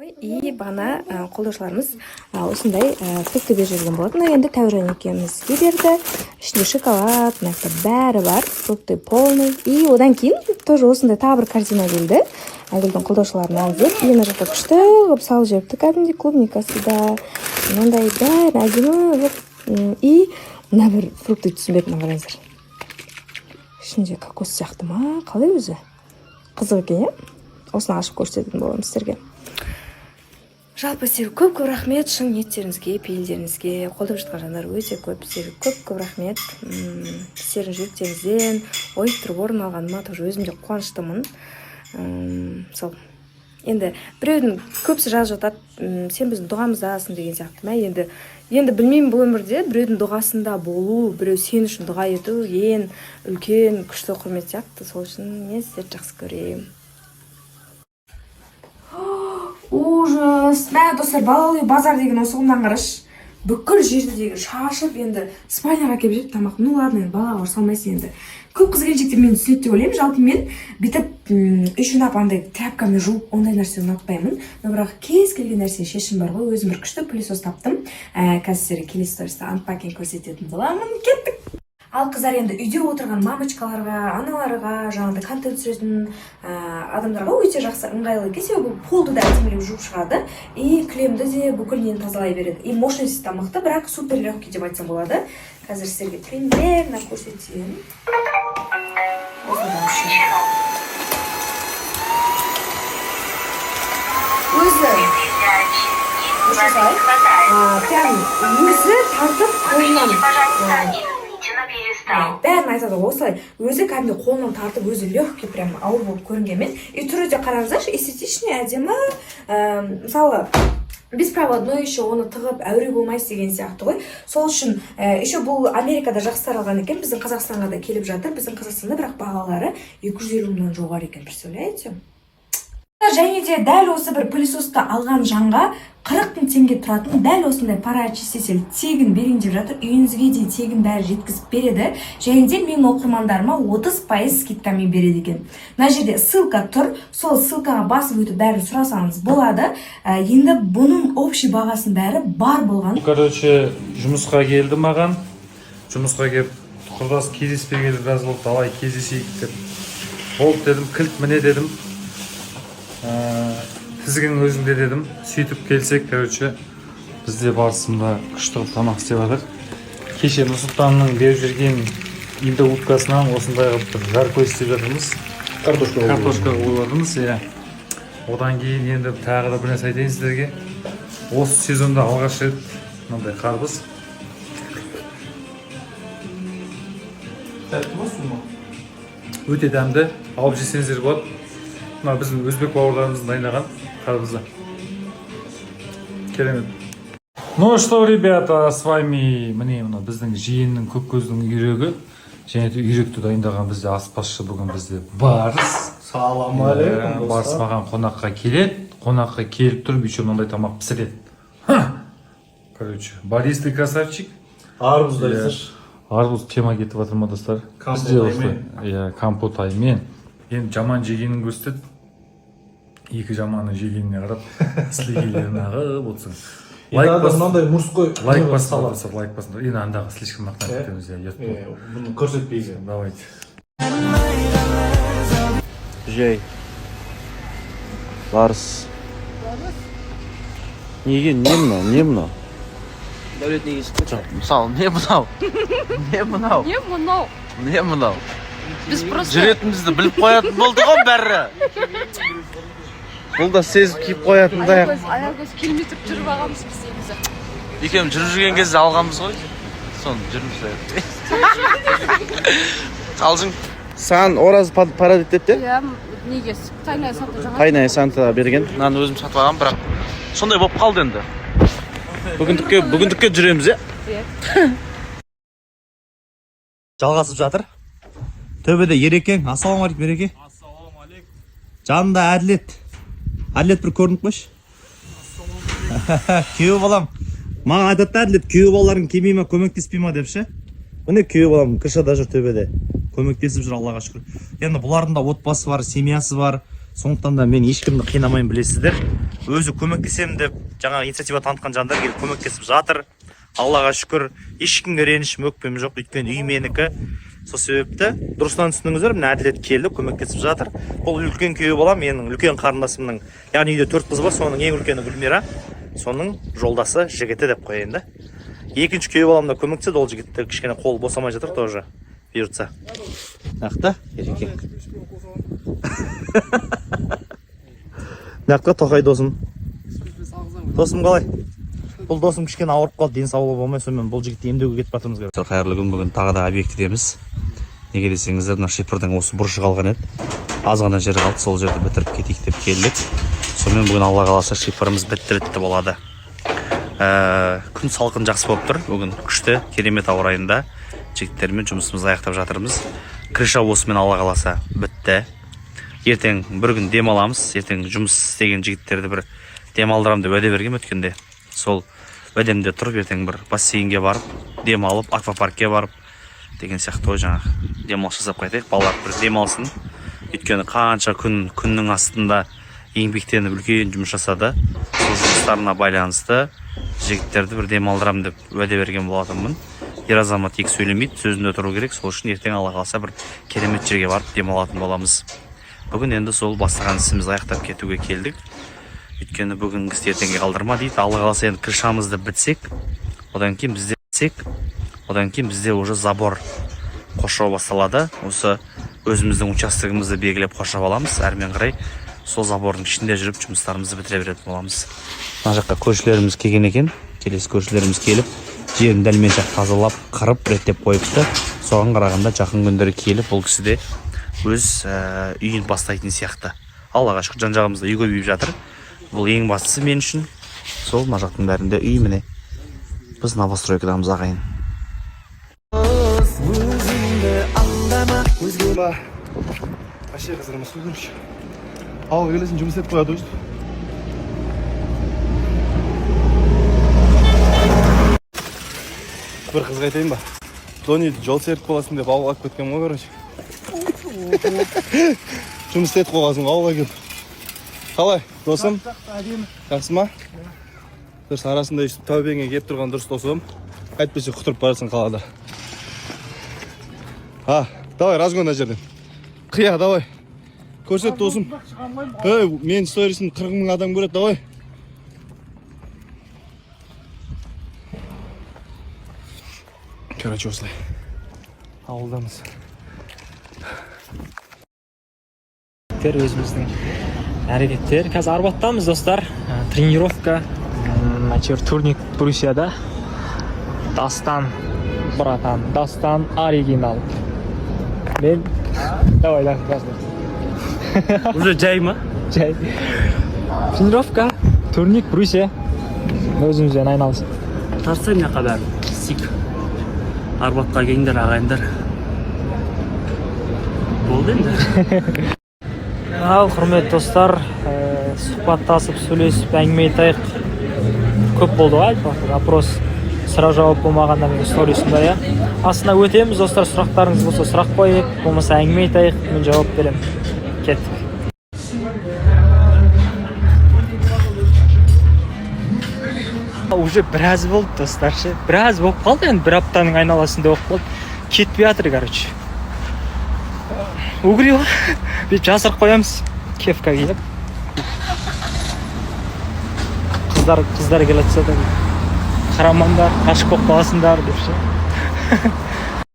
И бағана қолдаушыларымыз осындай фрукты беріп жүрген болатын. Енді Тәурен екеумізге берді. Ішінде шоколад, бәрі бар. Фрукты полный. И одан кейін тоже осындай тағы бір корзина келді. Айгүлдің қолдаушыларына деп. Ена жақта күшті қылып салып жіберіпті кәдімгідей клубникасы да. Мынандай бәрі әдемі. И мына бір фрукты түсінбедім, қараңыздар. Ішінде кокос сияқты ма? Қалай өзі? Қызық екен, иә? Осыны ашып көрсететін боламын сіздерге. Жалпы сіздерге көп рахмет, шын ниеттеріңізге, пейілдеріңізге, қолдап жатқан жандар өте көп. Сіздерге көп рахмет. Сіздердің жүректеріңізден ойып тұрып орын алғаныма тоже өзім де қуаныштымын. Сол. Енді біреудің көпсі жазып жатады, сен біздің дұғамыздасың деген сияқты ма? Енді білмеймін, бұл өмірде біреудің дұғасында болу, біреу сен үшін дұға ету ең үлкен күшті құрмет сияқты. Сол үшін мен сіздерді жақсы көремін. Ужас! Мә, достар, балалы базар деген осы ғымдан қараш. Бүкіл жерді деген шашып, енді спальняға келіп жеп тамақ. Ну ладно, енді балаға ұрса алмайсың енді. Көп қыз-келіншектер мені түсінеді деп ойлаймын. Жалпы мен бүйтіп үй жинап андай тряпкамен жуып ондай нәрсе ұнатпаймын. Но бірақ кез келген нәрсе шешім бар ғой. Өзім бір күшті пылесос таптым. Қазір сіздерге келесі стористе анпакинг көрсететін боламын. Кеттік! Ал қыздар енді үйде отырған мамочкаларға, аналарға, жаңағыдай контент түсіретін адамдарға өте жақсы ыңғайлы екен. Себебі полды да әдемілеп жуып шығады, и кілемді де бүкіл нені тазалай береді. И мощности да мықты, бірақ супер легкий деп айтсам болады. Қазір сіздерге примерно көрсетейін. Өзі тартып қолынан бәрін айтады осылай, өзі кәдімгі қолынан тартып, өзі легкий, прям ауыр болып көрінгенмен. И түрі де қараңыздаршы, эстетичный, әдемі. Мысалы, беспроводной еще оны тығып әуре болмайсыз деген сияқты ғой. Сол үшін еще бұл Америкада жақсы таралған екен, біздің Қазақстанға да келіп жатыр. Біздің Қазақстанда бірақ бағалары 250 мыңнан жоғары екен, представляете? Және де дәл осы бір пылесосты алған жанға 40 000 теңге тұратын дәл осындай пара очиститель тегін берейін деп жатыр. Үйіңізге де тегін бәрі жеткізіп береді. Және де менің оқырмандарыма 30% скидкамен береді екен. Мына жерде ссылка тұр. Сол ссылкаға басып өтіп бәрін сұрасаңыз болады. Енді бұның общий бағасын бәрі бар болған. Короче, жұмысқа келді маған. Жұмысқа келіп, құрдас кездеспегелі біраз болды. Давай кездесейік деп. Болды дедім, кілт міне дедім. Тізгін өзіңде дедім, сөйтіп келсек, короче, бізде барысында күшті қылып тамақ істеп жатыр. Кеше Нұрсұлтанның беріп жүрген инді уткасынан осындай қылып жаркой істеп жатырмыз. Картошка қойып жатырмыз, иә. Одан кейін енді тағы да бір нәрсе айтайын сіздерге. Осы сезонда алғаш рет мынандай қарбыз. Тәтті ма, су ма? Өте дәмді, алып жесеңіздер болады. Мына біздің өзбек бауырларымыздың дайындаған қарбызы. Керемет. Ну что, ребята, с вами міне мына біздің жиеннің көк көздің үйрегі. Және де үйректі дайындаған бізде аспазшы бүгін бізде Барыс. Салам алейкум. Барыс маған қонаққа келеді. Қонаққа келіп тұрып, еще мынандай тамақ пісіреді. Короче, Борис, ты красавчик. Арбуз дайсыз. Арбуз тема кетіп жатыр ма, достар? Компот аймен. Енді жаман жегенін көрсетеді. Екі жаманы жегеніне қарап, слегейлерін ағып отырсың. Лайк басын. Енді андағы слишком мақтан кетеміз. Бұны көрсетпейді. Давайте. Жай. Барыс. Неге, не мынау? Дәулет неге шықты? Мысалы, не мынау? Біз просто Жүретімізді біліп қоятын болды ғой бәрі. Бұл да сезіп киіп қоятын да. Аягөз келмей тұрып жүріп ағамыз біз негізі. Екем жүріп жүрген кезде алғанбыз ғой. Соны жүрміз. Қалжың. Саған ораз парад етті? Иә, неге? Тайнай Санта жаңа. Тайнай Санта берген. Нан өзім сатып алғам, бірақ сондай болып қалды енді. Бүгіндікке жүреміз, Иә. Жалғасып жатыр. Төбеде Ерекең. Ассалаумағалейкум Ереке. Ассалаумағалейкум. Жанында Әділет. Әділет бір көрініп қойшы. Күйеу балам. Маған айтады Әділет, күйеу балаларың келмей ме, көмектеспей ме депші. Міне күйеу балам крышада жүр төбеде. Көмектесіп жүр, Аллаға шүкір. Енді бұлардың да отбасы бар, семьясы бар. Сондықтан да мен ешкімді қинамайын, білесіздер. Өзі көмектесем деп жаңа инициатива танытқан жандар келіп көмектесіп жатыр. Аллаға шүкір, ешкімге ренішім өкпем жоқ, өйткені үй менікі. Сол себепті дұрыстан түсініңіздер, міне Әділет келді, көмектесіп жатыр. Бұл үлкен күйеу балам, менің үлкен қарындасымның, яғни үйде 4 қыз бар, соның ең үлкені Гүлмира, соның жолдасы жігіті деп қояйын да. Екінші күйеу балам да көмектеседі, ол жігітті кішкене қол босамай жатыр тоже бұйыртса. Нақты, ерекең. Нақты Тоқай досым. Досым қалай? Бұл досым кішкене ауырып қалды, денсаулығы болмай, сонымен бұл жігітті емдеуге кетіп жатырмыз керек. Қайырлы күн, бүгін тағы да объектідеміз. Неге десеңіздер, мына шипырдың осы бұрышы қалған еді. Аз ғана жер қалды, сол жерді бітіріп кетейік деп келдік. Сонымен бүгін Алла қаласа шипырымыз бітті болады. Күн салқын жақсы болып тұр. Бүгін күшті, керемет ауа райында жігіттермен жұмысымызды аяқтап жатырмыз. Крыша осымен Алла қаласа бітті. Ертең бір күн демаламыз. Ертең жұмыс істеген жігіттерді бір демалдырам деп уәде бергем өткенде. Сол уәдемде тұрып, ертең бір бассейнге барып, демалып, аквапаркке барып деген сияқты жаңа демалыс жасап қайтайық. Балалар бір демалсын. Өйткені қанша күннің астында еңбектеніп үлкен жұмыс жасады. Сол жұмыстарына байланысты жігіттерді бір демалдырам деп уәде берген болатынмын. Ер азамат екі сөйлемейді, сөзінде тұру керек. Сол үшін ертең Алла қаласа бір керемет жерге барып демалатын боламыз. Бүгін енді сол бастаған ісімізді аяқтап кетуге келдік. Өйткені бүгінгі істі ертеңге қалдырма дейді. Алла қаласа енді крышамызды бітсек, одан кейін бізде уже забор қоршау басталады. Осы өзіміздің участогымызды белгілеп қоршап аламыз. Әрмен қарай сол забордың ішінде жүріп жұмыстарымызды бітіре беретін боламыз. Мына жаққа көршілеріміз келген екен. Келесі көршілеріміз келіп, жерін дәлменшақ тазалап, қырып, реттеп қойыпты. Соған қарағанда жақын күндері келіп, бұл кісі де өз үйін бастайтын сияқты. Аллаға шүкір, жан-жағымызда үй көбейіп жатыр. Бұл ең бастысы мен үшін. Сол мына жақтың бәрінде үй міне. Біз новостройкадамыз ағайын. Вообще қазір емес қой көрші. Ауылға келесің, жұмыс істеп қояды өз. Бір қызға айтайын ба? Дониді жол серіп боласың деп ауылға алып кеткен ғой, короче. Жұмыс істеп қойғасын ауылға келіп. Қалай, досым? Жақсы ма? Дұрыс, арасында өйстіп тәубеңе кеп тұрған дұрыс досым. Әйтпесе құтырып барасың қалада. Давай, разгон ана жерден. Қия, давай. Көрсет досым. Мен сторисін 40 000 адам көреді, давай. Короче, осылай. Ауылдамыз. Өзіміздің әрекеттер. Қазір Арбаттамыз, достар. Тренировка. Турник Брусияда. Дастан, братан. Дастан оригинал. Мен... Давай, қазір. Уже жай ма? Жай. Тренировка. Турник Брусия. Өзімізбен айналысып. Тарса мына қадар. Сик. Арбатқа келіңдер, ағайындар. Болды енді. Ал, құрметті достар, сұхбаттасып, сөйлесіп, әңгіме айтайық. Көп болды ғой, вопрос, сұрақ жауап болмағанда мен сторисында, я. Астына өтеміз, достар, сұрақтарыңыз болса сұрақ қойып, болмаса әңгіме айтайық, мен жауап берем. Кеттік. Уже біраз болды, достар, ше. Біраз болып қалды, енді бір аптаның айналасында болып қалды. Кетпей жатыр, короче. Угрила. Бейт жасырып қоямыз. Кепка киіп. Қыздар келетсе де қарамаңдар, қашып болып қаласыңдар деп ше.